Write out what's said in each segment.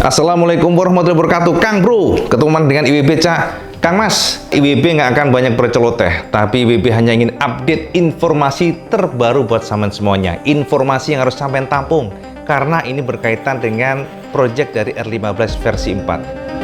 Assalamualaikum warahmatullahi wabarakatuh. Kang Bro, ketemuan dengan IWB Cak. Kang Mas, IWB nggak akan banyak berceloteh, tapi IWB hanya ingin update informasi terbaru buat sampean semuanya. Informasi yang harus sampean tampung, karena ini berkaitan dengan project dari R15 versi 4.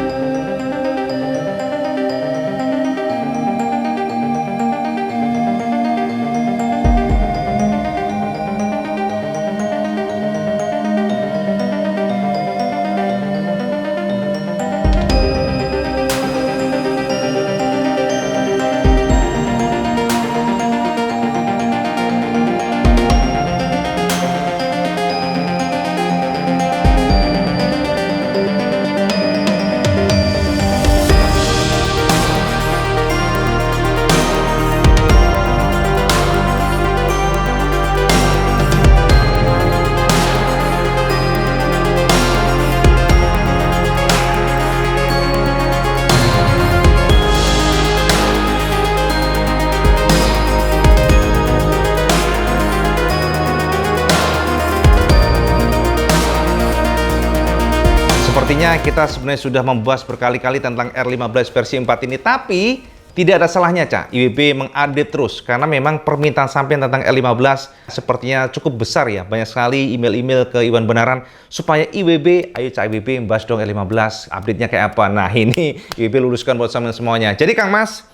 Sepertinya kita sebenarnya sudah membahas berkali-kali tentang R15 versi 4 ini, tapi tidak ada salahnya, Cak. IWB mengupdate terus, karena memang permintaan sampean tentang R15 sepertinya cukup besar ya. Banyak sekali email-email ke Iwan Benaran, supaya IWB, ayo Cak IWB, membahas dong R15, update-nya kayak apa. Nah, ini IWB luluskan buat sampean semuanya. Jadi Kang Mas,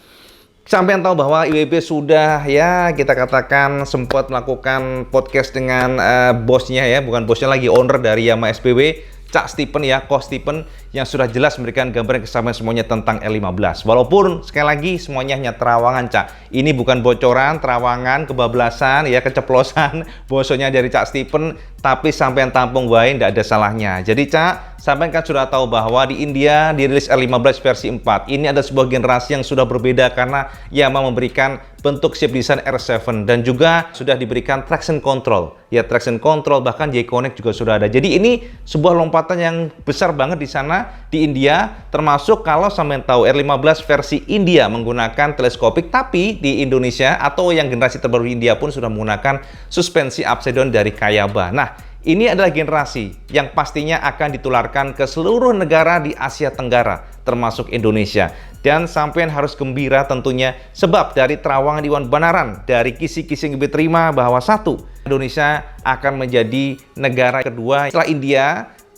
sampean tahu bahwa IWB sudah ya kita katakan sempat melakukan podcast dengan bosnya ya, bukan bosnya lagi, owner dari Yamaha SPW, Cak Stephen ya, Ko Stephen, yang sudah jelas memberikan gambaran kesamaan semuanya tentang R15. Walaupun sekali lagi semuanya hanya terawangan, Cak. Ini bukan bocoran, terawangan, kebablasan, ya keceplosan, bosonya dari Cak Stephen, tapi sampean tampung wae tidak ada salahnya. Jadi Cak, sampean kan sudah tahu bahwa di India dirilis R15 versi 4. Ini ada sebuah generasi yang sudah berbeda karena Yamaha memberikan bentuk shape design R7 dan juga sudah diberikan traction control. Ya, traction control, bahkan J-Connect juga sudah ada. Jadi ini sebuah lompatan yang besar banget di sana di India, termasuk kalau sampean tahu R15 versi India menggunakan teleskopik, tapi di Indonesia atau yang generasi terbaru di India pun sudah menggunakan suspensi upside down dari Kayaba. Nah, ini adalah generasi yang pastinya akan ditularkan ke seluruh negara di Asia Tenggara, termasuk Indonesia. Dan sampean harus gembira tentunya, sebab dari terawangan Iwan Benaran, dari kisi-kisi yang diterima bahwa satu, Indonesia akan menjadi negara kedua setelah India.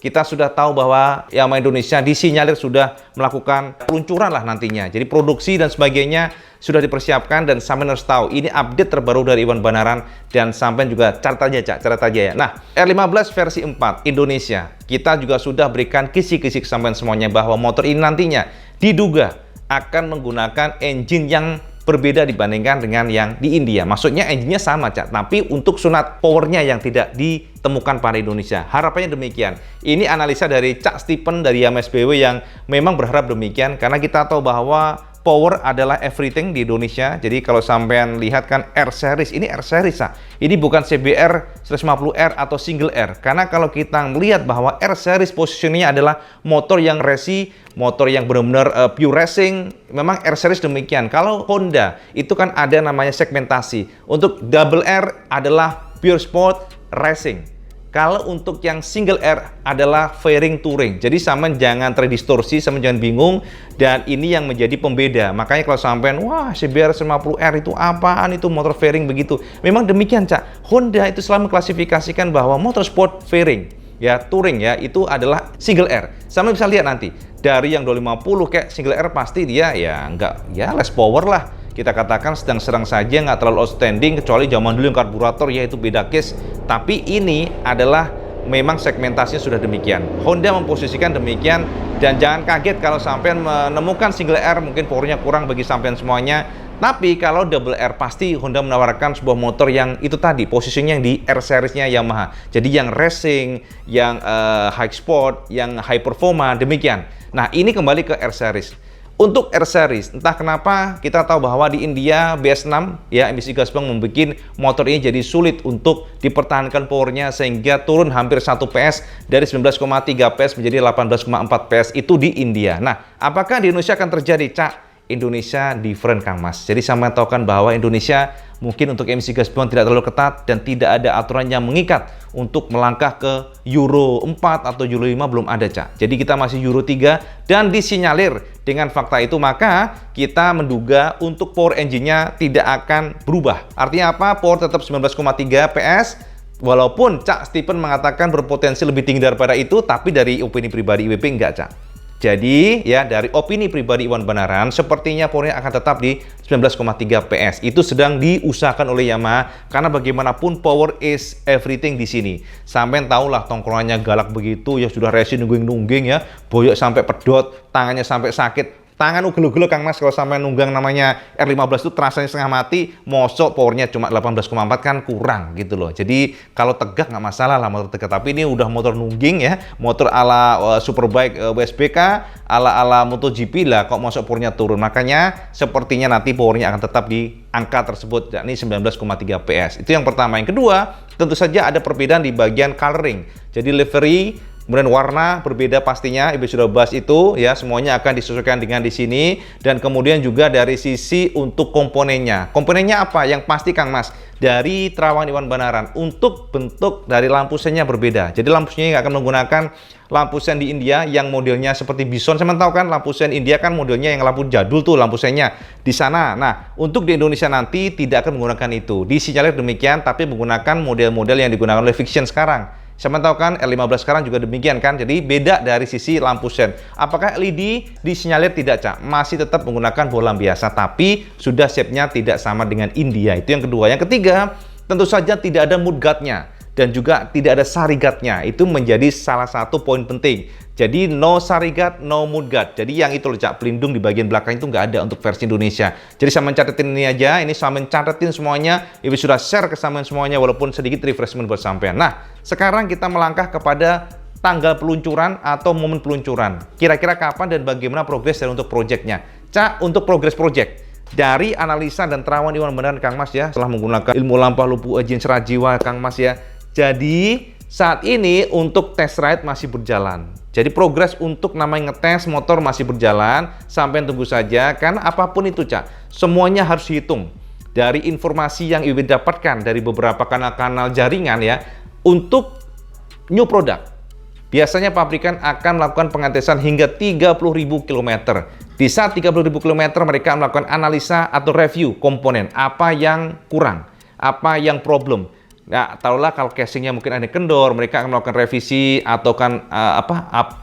Kita sudah tahu bahwa Yamaha Indonesia disinyalir sudah melakukan peluncuran lah nantinya. Jadi produksi dan sebagainya sudah dipersiapkan, dan sampean harus tahu ini update terbaru dari Iwan Benaran, dan sampean juga catat aja, Cak, catat aja ya. Nah, R15 versi 4 Indonesia, kita juga sudah berikan kisi-kisi ke sampean semuanya bahwa motor ini nantinya diduga akan menggunakan engine yang berbeda dibandingkan dengan yang di India. Maksudnya engine-nya sama, Cak, tapi untuk sunat powernya yang tidak ditemukan pada Indonesia. Harapannya demikian. Ini analisa dari Cak Stephen dari Yamaha SPW yang memang berharap demikian, karena kita tahu bahwa power adalah everything di Indonesia. Jadi kalau sampean lihat kan R series, ini R series, Cak. Ini bukan CBR 150R atau single R. Karena kalau kita melihat bahwa R series positioningnya adalah motor yang racing, motor yang benar-benar pure racing. Memang R series demikian. Kalau Honda itu kan ada namanya segmentasi. Untuk double R adalah pure sport racing. Kalau untuk yang single R adalah fairing touring. Jadi sampean jangan terdistorsi, sampean jangan bingung, dan ini yang menjadi pembeda. Makanya kalau sampean, wah CBR 150R itu apaan, itu motor fairing begitu. Memang demikian, Cak. Honda itu selalu mengklasifikasikan bahwa motor sport fairing, ya touring ya, itu adalah single R. Sampean bisa lihat nanti dari yang 250 kayak single R pasti dia ya enggak, ya less power lah. Kita katakan sedang-sedang saja, nggak terlalu outstanding, kecuali zaman dulu yang karburator, ya itu beda case. Tapi ini adalah memang segmentasinya sudah demikian. Honda memposisikan demikian, dan jangan kaget kalau sampean menemukan single R mungkin powernya kurang bagi sampean semuanya. Tapi kalau double R pasti Honda menawarkan sebuah motor yang itu tadi, posisinya yang di R seriesnya Yamaha. Jadi yang racing, yang high sport, yang high performa, demikian. Nah, ini kembali ke R series. Untuk R series, entah kenapa kita tahu bahwa di India BS6 ya, emisi gas buang membuat motor ini jadi sulit untuk dipertahankan powernya, sehingga turun hampir 1 PS dari 19,3 PS menjadi 18,4 PS itu di India. Nah, apakah di Indonesia akan terjadi, Cak? Indonesia different Kang Mas. Jadi saya tahu kan bahwa Indonesia mungkin untuk emisi gas buang tidak terlalu ketat dan tidak ada aturan yang mengikat untuk melangkah ke Euro 4 atau Euro 5 belum ada Cak. Jadi kita masih Euro 3 dan disinyalir dengan fakta itu maka kita menduga untuk power engine-nya tidak akan berubah. Artinya apa? Power tetap 19,3 PS. Walaupun Cak Stephen mengatakan berpotensi lebih tinggi daripada itu, tapi dari opini pribadi IWB enggak Cak. Jadi ya dari opini pribadi Iwan Banaran sepertinya powernya akan tetap di 19,3 PS. Itu sedang diusahakan oleh Yamaha karena bagaimanapun power is everything di sini. Sampai tahulah tongkrongannya galak begitu ya sudah racing nungging-nungging ya, boyok sampai pedot, tangannya sampai sakit. Tangan ugel-ugel Kang Mas kalau sampai nunggang namanya R15 itu terasanya setengah mati, mosok powernya cuma 18,4 kan kurang gitu loh. Jadi kalau tegak nggak masalah lah motor tegak, tapi ini udah motor nungging ya, motor ala Superbike WSBK, ala MotoGP lah kok mosok powernya turun. Makanya sepertinya nanti powernya akan tetap di angka tersebut, yakni 19,3 PS. Itu yang pertama. Yang kedua, tentu saja ada perbedaan di bagian coloring. Jadi livery kemudian warna berbeda pastinya, Ibu sudah bahas itu ya, semuanya akan disesuaikan dengan di sini. Dan kemudian juga dari sisi untuk komponennya. Komponennya apa? Yang pasti Kang Mas, dari Terawangan Iwan Banaran untuk bentuk dari lampu sennya berbeda. Jadi lampu sennya akan menggunakan lampu sen di India yang modelnya seperti Bison. Saya tahu kan lampu sen India kan modelnya yang lampu jadul tuh lampu sennya di sana. Nah, untuk di Indonesia nanti tidak akan menggunakan itu. Disinyalir demikian, tapi menggunakan model-model yang digunakan oleh Vixion sekarang. Saya tahu kan R15 sekarang juga demikian kan, jadi beda dari sisi lampu sen. Apakah LED disinyalir tidak Cak? Masih tetap menggunakan bohlam biasa, tapi sudah shape-nya tidak sama dengan India. Itu yang kedua. Yang ketiga, tentu saja tidak ada mudguard-nya dan juga tidak ada sarigatnya. Itu menjadi salah satu poin penting. Jadi no sarigat, no mudguard. Jadi yang itu loh Cak, pelindung di bagian belakang itu nggak ada untuk versi Indonesia. Jadi saya mencatetin ini aja, ini saya mencatetin semuanya. Ibu sudah share ke sampean semuanya walaupun sedikit refreshment buat sampean. Nah, sekarang kita melangkah kepada tanggal peluncuran atau momen peluncuran. Kira-kira kapan dan bagaimana progres dari untuk proyeknya. Cak, untuk progres project. Dari analisa dan Terawan Iwan Banaran Kang Mas ya, setelah menggunakan ilmu lampah lupu ujian serajiwa Kang Mas ya. Jadi saat ini untuk test ride masih berjalan. Jadi progres untuk namanya ngetes motor masih berjalan. Sampai tunggu saja, karena apapun itu Cak, semuanya harus dihitung. Dari informasi yang Ibu dapatkan dari beberapa kanal-kanal jaringan ya, untuk new product. Biasanya pabrikan akan melakukan pengetesan hingga 30.000 km. Di saat 30.000 km mereka melakukan analisa atau review komponen. Apa yang kurang, apa yang problem. Nah, taruhlah kalau casingnya mungkin ada kendor, mereka akan melakukan revisi atau kan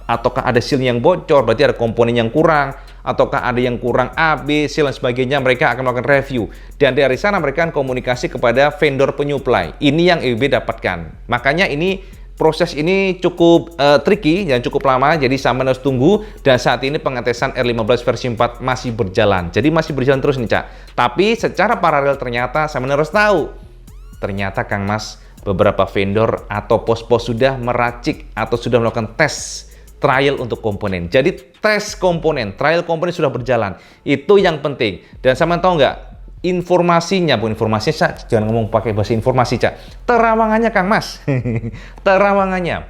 ataukah ada seal yang bocor, berarti ada komponen yang kurang, ataukah ada yang kurang A, B, C dan sebagainya, mereka akan melakukan review. Dan dari sana mereka akan komunikasi kepada vendor penyuplai. Ini yang EWB dapatkan. Makanya ini proses ini cukup tricky dan cukup lama, jadi sampai harus tunggu. Dan saat ini pengetesan R15 versi 4 masih berjalan. Jadi masih berjalan terus nih Cak. Tapi secara paralel ternyata saya harus tahu. Ternyata Kang Mas, beberapa vendor atau pos-pos sudah meracik atau sudah melakukan tes trial untuk komponen. Jadi tes komponen, trial komponen sudah berjalan. Itu yang penting. Dan sama tahu nggak? Informasinya, bukan informasinya, Cak. Jangan ngomong pakai bahasa informasi, Cak. Terawangannya Kang Mas. Terawangannya.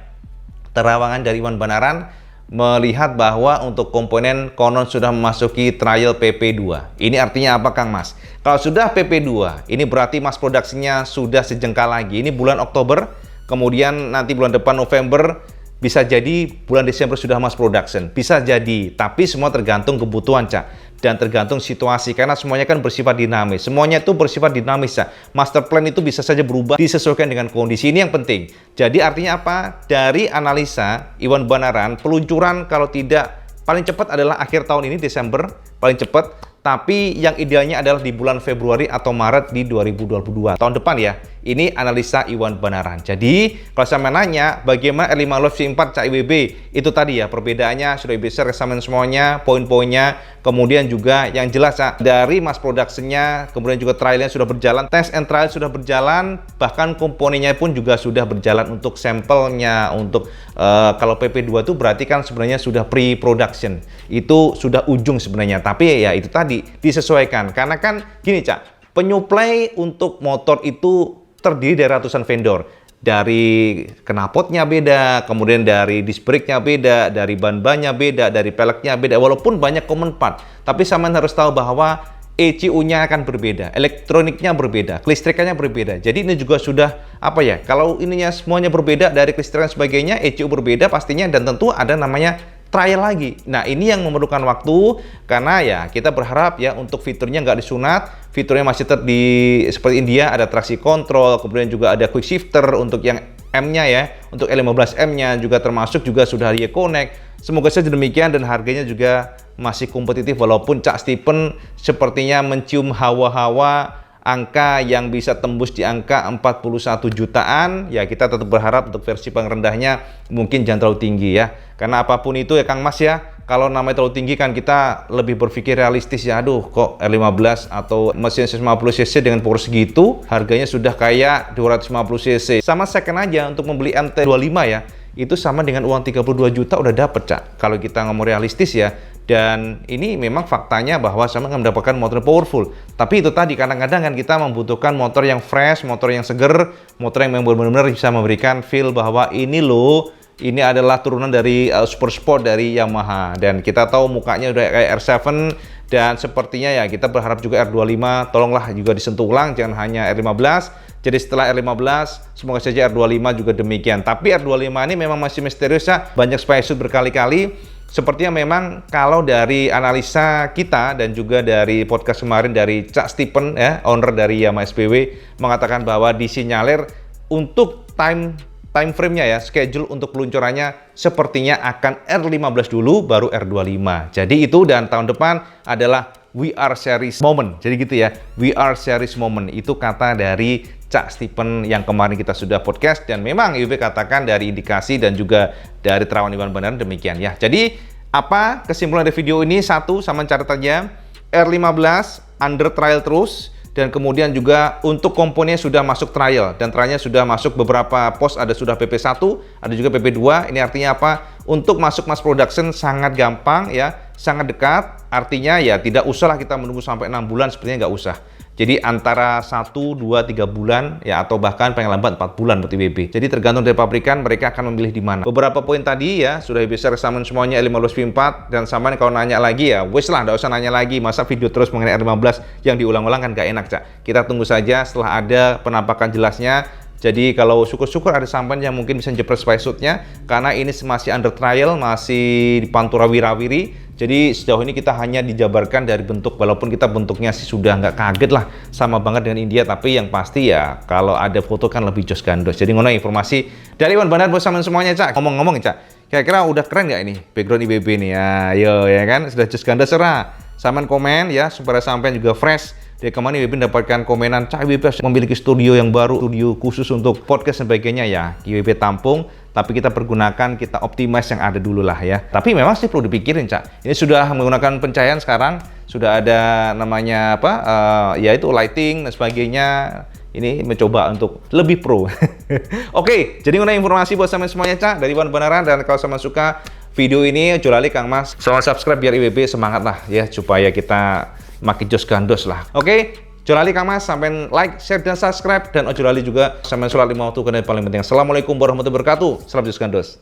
Terawangan dari Iwan Banaran melihat bahwa untuk komponen konon sudah memasuki trial PP2. Ini artinya apa Kang Mas? Kalau sudah PP2, ini berarti mass produksinya sudah sejengkal lagi. Ini bulan Oktober, kemudian nanti bulan depan November, bisa jadi bulan Desember sudah mass production. Bisa jadi, tapi semua tergantung kebutuhan Cak. Dan tergantung situasi, karena semuanya kan bersifat dinamis. Semuanya itu bersifat dinamis Cak. Master plan itu bisa saja berubah, disesuaikan dengan kondisi. Ini yang penting. Jadi artinya apa? Dari analisa Iwan Banaran, peluncuran kalau tidak paling cepat adalah akhir tahun ini, Desember, paling cepat. Tapi yang idealnya adalah di bulan Februari atau Maret di 2022. Tahun depan ya. Ini analisa Iwan Banaran. Jadi, kalau saya menanya bagaimana R15 V4 Cak IWB, itu tadi ya perbedaannya sudah bisa resamen semuanya, poin-poinnya. Kemudian juga yang jelas Cak, dari mass production-nya, kemudian juga trialnya sudah berjalan, test and trial sudah berjalan, bahkan komponennya pun juga sudah berjalan untuk sampelnya, untuk kalau PP2 itu berarti kan sebenarnya sudah pre-production. Itu sudah ujung sebenarnya, tapi ya itu tadi disesuaikan. Karena kan gini Cak, penyuplai untuk motor itu terdiri dari ratusan vendor. dari knalpotnya beda, kemudian dari disc brake-nya beda, dari ban-bannya beda, dari peleknya beda, walaupun banyak common part. Tapi sampean harus tahu bahwa ECU-nya akan berbeda, elektroniknya berbeda, kelistrikannya berbeda. Jadi ini juga sudah apa ya? Kalau ininya semuanya berbeda dari kelistrikan sebagainya, ECU berbeda pastinya, dan tentu ada namanya trial lagi. Nah, ini yang memerlukan waktu karena ya kita berharap ya untuk fiturnya nggak disunat, fiturnya masih tetap seperti India, ada traksi kontrol, kemudian juga ada quick shifter untuk yang M-nya ya, untuk L15M-nya juga termasuk juga sudah Reconnect. Semoga saja demikian dan harganya juga masih kompetitif walaupun Cak Stephen sepertinya mencium hawa-hawa angka yang bisa tembus di angka 41 jutaan. Ya kita tetap berharap untuk versi paling rendahnya mungkin jangan terlalu tinggi ya. Karena apapun itu ya Kang Mas ya, kalau namanya terlalu tinggi kan kita lebih berpikir realistis ya. Aduh kok R15 atau mesin 150 cc dengan power segitu harganya sudah kayak 250 cc. Sama second aja untuk membeli MT25 ya, itu sama dengan uang 32 juta udah dapet Cak. Kalau kita ngomong realistis ya. Dan ini memang faktanya bahwa sama akan mendapatkan motor powerful. Tapi itu tadi kadang-kadang kan kita membutuhkan motor yang fresh, motor yang seger, motor yang benar-benar bisa memberikan feel bahwa ini loh, ini adalah turunan dari super sport dari Yamaha. Dan kita tahu mukanya udah kayak R7 dan sepertinya ya kita berharap juga R25 tolonglah juga disentuh ulang, jangan hanya R15. Jadi setelah R15 semoga saja R25 juga demikian. Tapi R25 ini memang masih misterius ya, banyak spacesuit berkali-kali. Sepertinya memang kalau dari analisa kita dan juga dari podcast kemarin dari Cak Stephen ya, owner dari Yamaha SPW mengatakan bahwa disinyalir untuk time frame-nya ya, schedule untuk peluncurannya sepertinya akan R15 dulu baru R25. Jadi itu dan tahun depan adalah VR Series Moment. Jadi gitu ya, VR Series Moment itu kata dari Cak Stephen yang kemarin kita sudah podcast dan memang IWB katakan dari indikasi dan juga dari Terawan Iwan Benaran demikian ya. Jadi apa kesimpulan dari video ini? Satu, sama catatannya R15 under trial terus. Dan kemudian juga untuk komponennya sudah masuk trial dan trialnya sudah masuk beberapa pos, ada sudah PP1, ada juga PP2. Ini artinya apa? Untuk masuk mass production sangat gampang ya, sangat dekat. Artinya ya tidak usahlah kita menunggu sampai 6 bulan, sepertinya nggak usah. Jadi antara 1, 2, 3 bulan ya atau bahkan paling lambat 4 bulan buat IWB. Jadi tergantung dari pabrikan mereka akan memilih di mana. Beberapa poin tadi ya sudah bisa resamen semuanya L15 V4 dan sama kalau nanya lagi ya wes lah, nggak usah nanya lagi, masa video terus mengenai R15 yang diulang-ulang kan gak enak Cak. Kita tunggu saja setelah ada penampakan jelasnya. Jadi kalau syukur-syukur ada sampan yang mungkin bisa jepret spacesuitnya karena ini masih under trial, masih dipantura wirawiri. Jadi sejauh ini kita hanya dijabarkan dari bentuk, walaupun kita bentuknya sih sudah nggak kaget lah, sama banget dengan India. Tapi yang pasti ya kalau ada foto kan lebih jos gandos. Jadi ngono informasi dari Iwan Benaran bersama semuanya Cak. Ngomong-ngomong Cak, kira-kira udah keren nggak ini background IWB nih ya? Ayo ya kan, sudah jos gandos serah. Saman komen ya supaya sampai juga fresh. Dari kemarin IWB mendapatkan komenan, Cak IWB memiliki studio yang baru, studio khusus untuk podcast dan sebagainya ya. IWB tampung, tapi kita pergunakan, kita optimize yang ada dulu lah ya. Tapi memang sih perlu dipikirin Cak. Ini sudah menggunakan pencahayaan sekarang, sudah ada namanya apa, yaitu lighting dan sebagainya. Ini mencoba untuk lebih pro. Oke, jadi nguna informasi buat sama semuanya Cak dari Iwan Benaran, dan kalau sama suka video ini, jolali Kang Mas, soal subscribe biar IWB semangat lah ya, supaya kita makin jos gandos lah. Oke, jolali Kang Mas, sampai like, share, dan subscribe. Dan ojolali juga sampai sholat 5 waktu, dan paling penting. Assalamualaikum warahmatullahi wabarakatuh. Salam jos gandos.